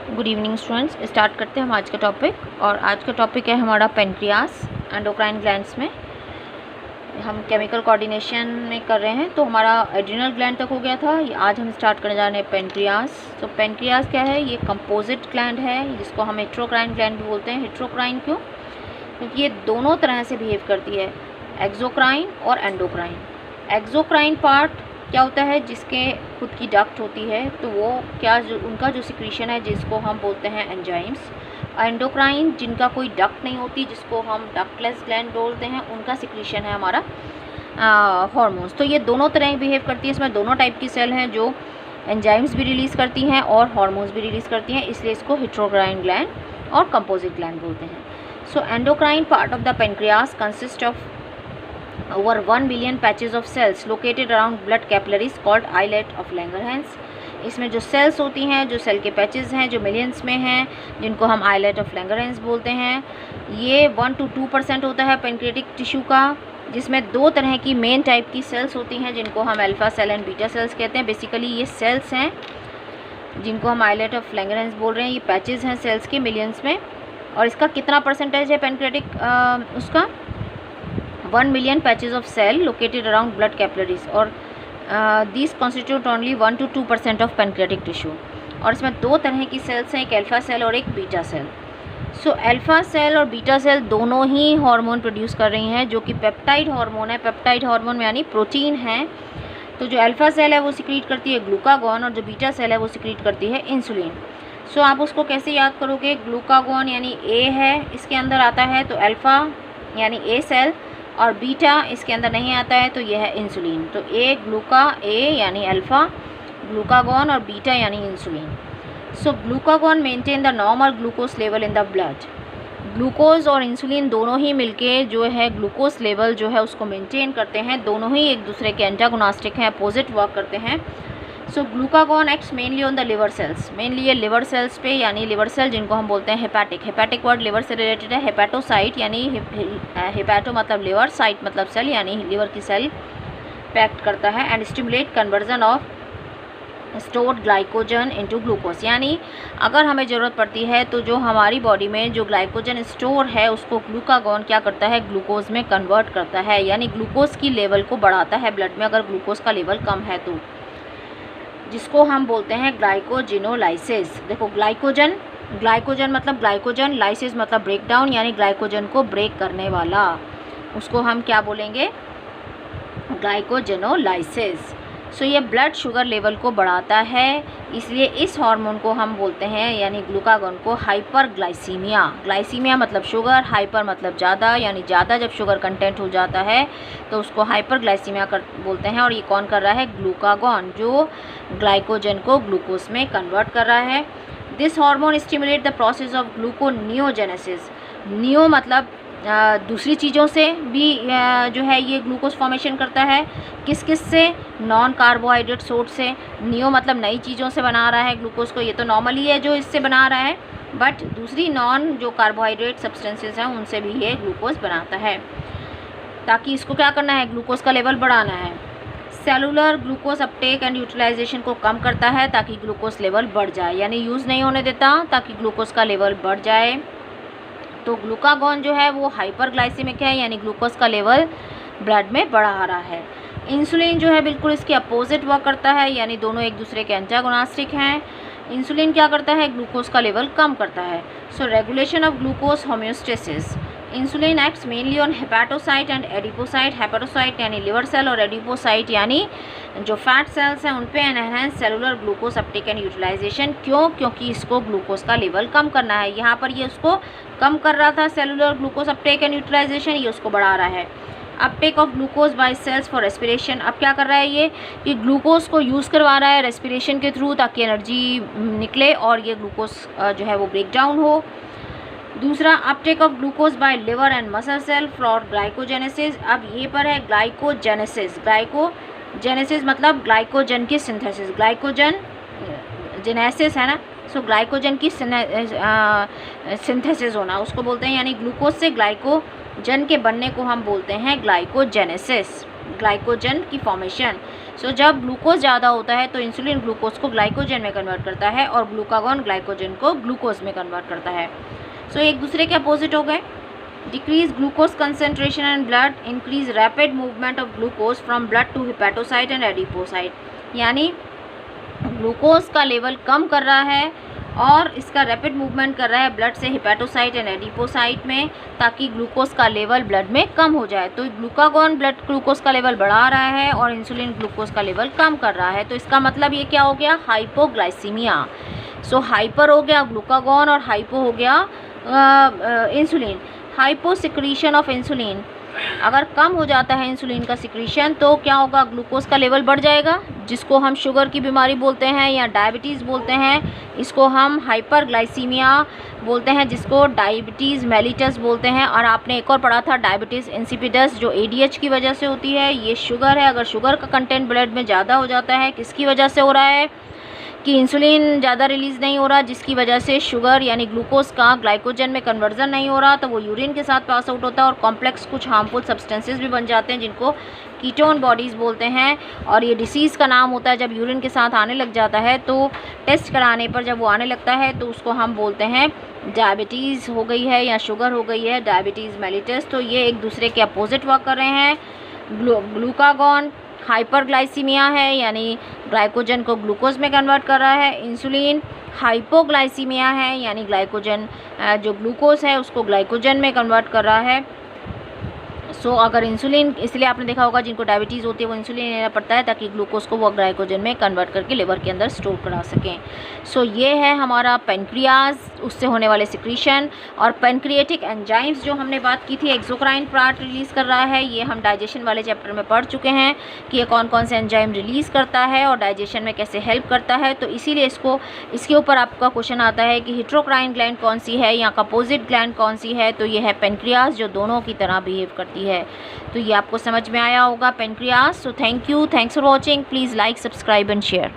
Good evening students. Start करते हैं हम आज का टॉपिक। और आज का टॉपिक है हमारा पेनक्रियास एंडोक्राइन ग्लैंड्स में। हम केमिकल कोऑर्डिनेशन में कर रहे हैं, तो हमारा एड्रिनल ग्लैंड तक हो गया था। आज हम स्टार्ट करने जा रहे हैं पेनक्रियास। तो पेनक्रियास क्या है? ये कंपोजिट ग्लैंड है, जिसको हम हेट्रोक्राइन ग्लैंड भी बोलते हैं। हेट्रोक्राइन क्यों? क्योंकि ये दोनों तरह से बिहेव करती है, एक्सोक्राइन और एंडोक्राइन। एक्सोक्राइन पार्ट क्या होता है? जिसके खुद की डक्ट होती है, तो वो क्या उनका जो सिक्रीशन है, जिसको हम बोलते हैं एंजाइम्स। एंडोक्राइन जिनका कोई डक्ट नहीं होती, जिसको हम डक्टलेस ग्लैंड बोलते हैं, उनका सिक्रीशन है हमारा हार्मोन्स। तो ये दोनों तरह बिहेव करती है। इसमें दोनों टाइप की सेल हैं जो एंजाइम्स भी रिलीज़ करती हैं और हार्मोन्स भी रिलीज़ करती हैं, इसलिए इसको हेट्रोक्राइन ग्लैंड और कंपोजिट ग्लैंड बोलते हैं। सो endocrine part of the pancreas consist of over 1 billion patches of cells located around blood capillaries called islet of Langerhans। इसमें जो सेल्स होती हैं, जो सेल के पैचेस हैं, जो मिलियंस में हैं, जिनको हम आइलेट ऑफ लैंगरहैंस बोलते हैं, ये 1 to 2% होता है पेनक्रियाटिक टिश्यू का, जिसमें दो तरह की मेन टाइप की सेल्स होती हैं, जिनको हम alpha cell and beta cells कहते हैं। बेसिकली ये सेल्स हैं जिनको हम आइलेट ऑफ लैंगरहैंस बोल रहे हैं। ये पैचेस हैं सेल्स के मिलियंस में। और इसका कितना परसेंटेज है पेनक्रियाटिक उसका? 1 million patches of cell located around blood capillaries, और these constitute only 1 to 2% of pancreatic tissue। और इसमें दो तरह की सेल्स हैं, एक अल्फ़ा सेल और एक beta cell. So alpha cell और बीटा सेल दोनों ही हार्मोन प्रोड्यूस कर रही हैं, जो कि पेप्टाइड हार्मोन है। पेप्टाइड हार्मोन यानी प्रोटीन है। तो जो अल्फ़ा सेल है वो सिक्रीट करती है ग्लूकागॉन, और जो बीटा सेल है वो सिक्रीट करती है इंसुलिन। सो आप उसको कैसे याद करोगे? ग्लूकागॉन यानी ए है, इसके अंदर आता है, तो अल्फ़ा यानी ए सेल, और बीटा इसके अंदर नहीं आता है, तो यह है इंसुलिन। तो ए यानी अल्फ़ा ग्लूकागॉन, और बीटा यानी insulin. So glucagon maintain the normal glucose level in the blood. Glucose और इंसुलिन दोनों ही मिलके जो है ग्लूकोज लेवल जो है उसको मेंटेन करते हैं। दोनों ही एक दूसरे के एंटागोनास्टिक हैं, अपोजिट वर्क करते हैं। So glucagon acts mainly on the liver cells. Mainly ये लिवर सेल्स पे, यानी लिवर सेल जिनको हम बोलते हैं हेपैटिक। हेपैटिक वर्ड लिवर से रिलेटेड है। हेपेटोसाइट यानी हेपैटो मतलब लिवर, साइट मतलब सेल, यानी लिवर की सेल पैक्ट करता है। And stimulate conversion of stored glycogen into glucose. यानी अगर हमें ज़रूरत पड़ती है तो जो हमारी बॉडी में जो ग्लाइकोजन स्टोर है उसको ग्लूकागॉन क्या करता है? ग्लूकोज में कन्वर्ट करता है, यानी ग्लूकोज की लेवल को बढ़ाता है ब्लड में, अगर ग्लूकोज का लेवल कम है तो, जिसको हम बोलते हैं ग्लाइकोजिनोलाइसिस। देखो ग्लाइकोजन मतलब ग्लाइकोजन, लाइसिस मतलब ब्रेक डाउन, यानी ग्लाइकोजन को ब्रेक करने वाला, उसको हम क्या बोलेंगे? ग्लाइकोजिनोलाइसिस। सो ये ब्लड शुगर लेवल को बढ़ाता है, इसलिए इस हार्मोन को हम बोलते हैं, यानी ग्लूकागॉन को, हाइपरग्लाइसीमिया। ग्लाइसीमिया मतलब शुगर, हाइपर मतलब ज़्यादा, यानी ज़्यादा जब शुगर कंटेंट हो जाता है तो उसको हाइपरग्लाइसीमिया बोलते हैं। और ये कौन कर रहा है? ग्लूकागॉन, जो ग्लाइकोजन को ग्लूकोज में कन्वर्ट कर रहा है। This hormone stimulate the process of gluconeogenesis. Neo मतलब दूसरी चीज़ों से भी जो है ये ग्लूकोज फॉर्मेशन करता है। किस किस से? नॉन कार्बोहाइड्रेट सोर्स से। नियो मतलब नई चीज़ों से बना रहा है ग्लूकोज को, ये तो नॉर्मली है जो इससे बना रहा है, बट दूसरी नॉन जो कार्बोहाइड्रेट सब्सटेंसेस हैं उनसे भी ये ग्लूकोज बनाता है, ताकि इसको क्या करना है? ग्लूकोज का लेवल बढ़ाना है। Cellular glucose uptake and utilization को कम करता है ताकि ग्लूकोज लेवल बढ़ जाए, यानी यूज़ नहीं होने देता ताकि ग्लूकोज का लेवल बढ़ जाए। तो ग्लूकागॉन जो है वो हाइपरग्लाइसेमिक है, यानी ग्लूकोज का लेवल ब्लड में बढ़ा रहा है। इंसुलिन जो है बिल्कुल इसके अपोजिट वर्क करता है, यानी दोनों एक दूसरे के एंटागोनास्टिक हैं। इंसुलिन क्या करता है? ग्लूकोज का लेवल कम करता है। So regulation of glucose homeostasis. Insulin acts mainly on hepatocyte and adipocyte. Hepatocyte यानी लिवर सेल, और एडिपोसाइट यानी जो फैट सेल्स हैं उन पे enhance cellular glucose uptake and utilization. क्यों? क्योंकि इसको ग्लूकोज का लेवल कम करना है। यहाँ पर ये उसको कम कर रहा था, cellular glucose uptake and utilization, ये उसको बढ़ा रहा है। Uptake of glucose by cells for respiration. अब क्या कर रहा है ये? कि ग्लूकोज को यूज़ करवा रहा है रेस्पिरेशन के थ्रू, ताकि एनर्जी निकले और ये ग्लूकोज जो है वो ब्रेक डाउन हो। दूसरा, uptake of glucose by liver and muscle cell for glycogenesis. अब ये पर है ग्लाइकोजेनेसिस। ग्लाइकोजेनेसिस मतलब ग्लाइकोजन की सिंथेसिस। ग्लाइकोजन जेनेसिस है ना, सो ग्लाइकोजन की सिंथेसिस होना उसको बोलते हैं, यानी ग्लूकोज से ग्लाइकोजन के बनने को हम बोलते हैं ग्लाइकोजेनेसिस। ग्लाइकोजन की फॉर्मेशन। सो जब ग्लूकोज ज़्यादा होता है तो इंसुलिन ग्लूकोज को ग्लाइकोजन में कन्वर्ट करता है और ग्लूकागॉन ग्लाइकोजन को ग्लूकोज में कन्वर्ट करता है। सो एक दूसरे के अपोजिट हो गए। Decrease glucose concentration and blood, increase rapid movement of glucose from blood to hepatocyte and adipocyte. यानी ग्लूकोज का लेवल कम कर रहा है और इसका रैपिड मूवमेंट कर रहा है ब्लड से हिपैटोसाइट एंड एडिपोसाइट में, ताकि ग्लूकोज का लेवल ब्लड में कम हो जाए। तो ग्लूकागॉन ब्लड ग्लूकोज का लेवल बढ़ा रहा है और इंसुलिन ग्लूकोज का लेवल कम कर रहा है। तो इसका मतलब ये क्या हो गया, हाइपोग्लाइसीमिया। सो हाइपर हो गया ग्लूकागॉन और हाइपो हो गया insulin. Hypo secretion of insulin, अगर कम हो जाता है इंसुलिन का सिक्रीशन तो क्या होगा, ग्लूकोज का लेवल बढ़ जाएगा, जिसको हम शुगर की बीमारी बोलते हैं या डायबिटीज़ बोलते हैं। इसको हम हाइपरग्लाइसीमिया बोलते हैं, जिसको डायबिटीज़ मेलिटस बोलते हैं। और आपने एक और पढ़ा था डायबिटीज़ इंसिपिडस, जो ADH की वजह से होती है। ये शुगर है, अगर शुगर का कंटेंट ब्लड में ज़्यादा हो जाता है, किसकी वजह से हो रहा है कि इंसुलिन ज़्यादा रिलीज़ नहीं हो रहा, जिसकी वजह से शुगर यानी ग्लूकोज का ग्लाइकोजन में कन्वर्जन नहीं हो रहा, तो वो यूरिन के साथ पास आउट होता है और कॉम्प्लेक्स कुछ हार्मफुल सब्सटेंसेस भी बन जाते हैं, जिनको कीटोन बॉडीज़ बोलते हैं। और ये डिसीज़ का नाम होता है जब यूरिन के साथ आने लग जाता है। तो टेस्ट कराने पर जब वो आने लगता है तो उसको हम बोलते हैं डायबिटीज़ हो गई है या शुगर हो गई है, डायबिटीज़ मेलिटस। तो ये एक दूसरे के अपोजिट वर्क कर रहे हैं। ग्लूकागॉन हाइपरग्लाइसीमिया है, यानी ग्लाइकोजन को ग्लूकोज में कन्वर्ट कर रहा है। इंसुलिन हाइपोग्लाइसीमिया है, यानी ग्लाइकोजन जो ग्लूकोज है उसको ग्लाइकोजन में कन्वर्ट कर रहा है। सो अगर इंसुलिन, इसलिए आपने देखा होगा जिनको डायबिटीज़ होती है वो इंसुलिन लेना पड़ता है ताकि ग्लूकोज को वो ग्लाइकोजन में कन्वर्ट करके लिवर के अंदर स्टोर करा सकें। सो ये है हमारा पेनक्रियाज, उससे होने वाले सिक्रीशन। और पेनक्रिएटिक एंजाइम्स जो हमने बात की थी, एक्सोक्राइन पार्ट रिलीज़ कर रहा है, ये हम डाइजेशन वाले चैप्टर में पढ़ चुके हैं कि ये कौन कौन से एंजाइम रिलीज़ करता है और डाइजेशन में कैसे हेल्प करता है। तो इसीलिए इसके ऊपर आपका क्वेश्चन आता है कि हिट्रोक्राइन ग्लैंड कौन सी है या कंपोजिट ग्लैंड कौन सी है। तो ये है पेनक्रियाज, जो दोनों की तरह बिहेव करती है। तो ये आपको समझ में आया होगा pancreas. So thank you, thanks for watching. Please like, subscribe and share.